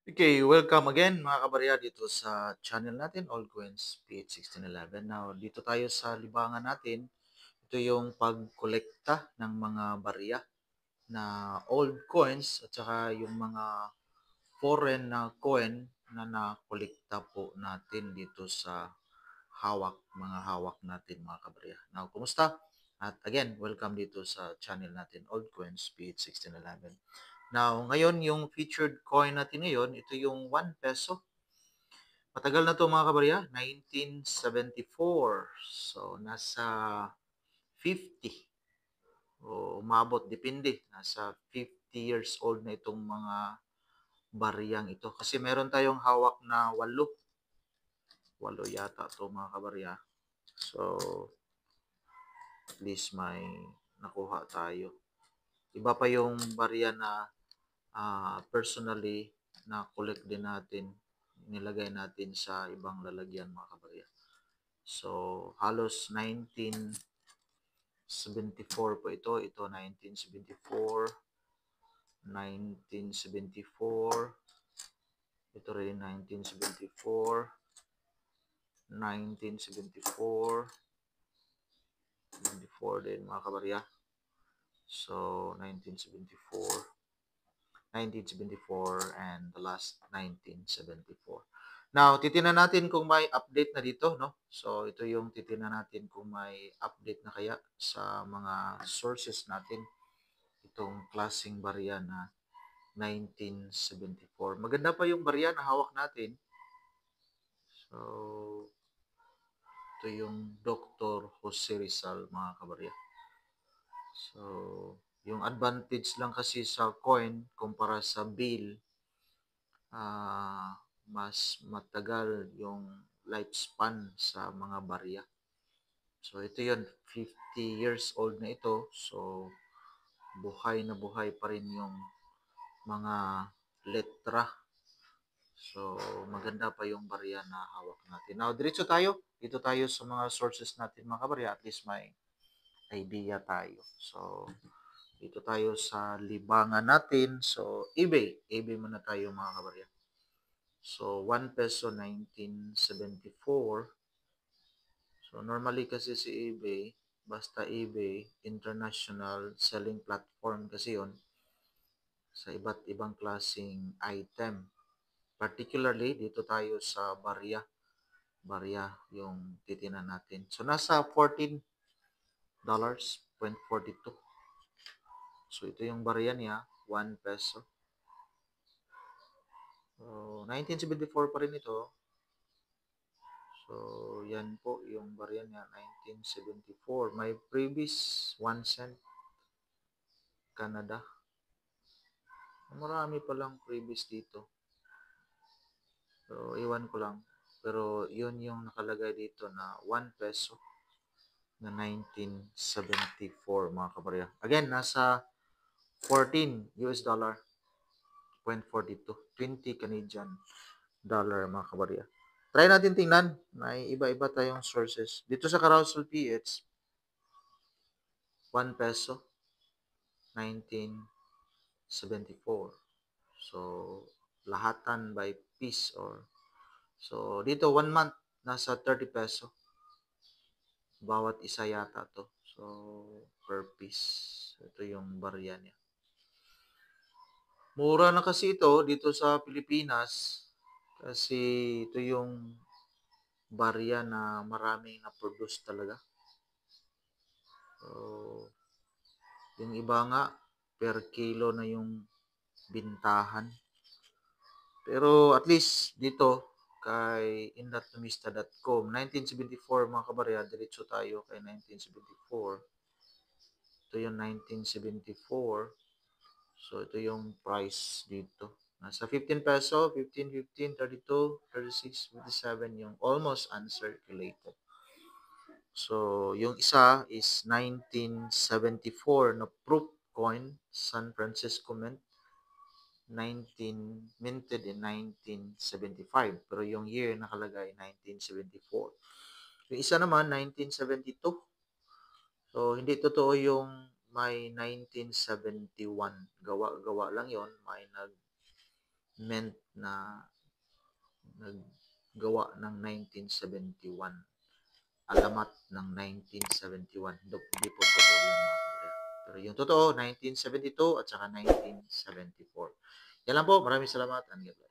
Okay, welcome again mga kabarya dito sa channel natin, All Coins PH 1611. Now, dito tayo sa libangan natin. Ito yung pagkolekta ng mga barya na old coins at saka yung mga foreign na coin na nakolekta po natin dito sa mga hawak natin mga kabarya. Now, kumusta? At again, welcome dito sa channel natin, Old Coins PH 1611. Now, ngayon yung featured coin natin ngayon, ito yung 1 peso. Matagal na to mga kabarya, 1974. So, nasa 50 o umabot, depende. Nasa 50 years old na itong mga bariyang ito. Kasi meron tayong hawak na 8. 8 yata to mga kabarya. So, at least may nakuha tayo. Iba pa yung barya na personally na collect din natin, nilagay natin sa ibang lalagyan mga kabarya. So, halos 1974 po ito. Ito 1974, 1974, ito rin 1974, 1974, 74 din mga kabarya. So, 1974, 1974, and the last 1974. Now, titingnan natin kung may update na dito, no? So, ito yung titingnan natin kung may update na kaya sa mga sources natin. Itong klaseng barya na 1974. Maganda pa yung barya na hawak natin. So, ito yung Dr. Jose Rizal, mga kabarya. So, yung advantage lang kasi sa coin kumpara sa bill, mas matagal yung lifespan sa mga barya. So, ito yun, 50 years old na ito. So, buhay na buhay pa rin yung mga letra. So, maganda pa yung barya na hawak natin. Now, diretso tayo. Dito tayo sa mga sources natin mga kabarya. At least may idea tayo. So, dito tayo sa libangan natin. So, eBay. eBay muna tayo mga kabarya. So, 1 peso 1974. So, normally kasi si eBay, basta eBay, international selling platform kasi yon sa iba't ibang klaseng item. Particularly, dito tayo sa barya. Barya yung titinan natin. So, nasa $14.42. So, ito yung barya niya, 1 peso. So, 1974 pa rin ito. So, yan po yung barya niya, 1974. May previous 1 cent Canada. Marami palang previous dito. So, iwan ko lang. Pero, yun yung nakalagay dito na 1 peso na 1974 mga kabarya. Again, nasa 14 US dollar, 0.42, 20 Canadian dollar mga kabarya. Try natin tingnan. May iba-iba tayong sources. Dito sa Carousel PH, 1 peso, 1974. So, lahatan by piece or so, dito 1 month, nasa 30 peso. Bawat isa yata to. So, per piece. Ito yung barya niya. Mura na kasi ito dito sa Pilipinas kasi ito yung barya na maraming na-produce talaga. So, yung iba nga, per kilo na yung bintahan. Pero at least dito, kay indatumista.com, 1974 mga kabarya, diretso tayo kay 1974. Ito yung 1974. So, ito yung price dito. Nasa 15 peso, 15, 15, 32, 36, 57 yung almost uncirculated. So, yung isa is 1974 na proof coin, San Francisco Mint, minted in 1975. Pero yung year nakalagay 1974. Yung isa naman 1972. So, hindi totoo yung may 1971. Gawa-gawa lang yon. May meant na naggawa ng 1971. Alamat ng 1971. Hindi po totoo yun mga kabarya. Pero yung totoo, 1972 at saka 1974. Yan lang po. Maraming salamat and God bless.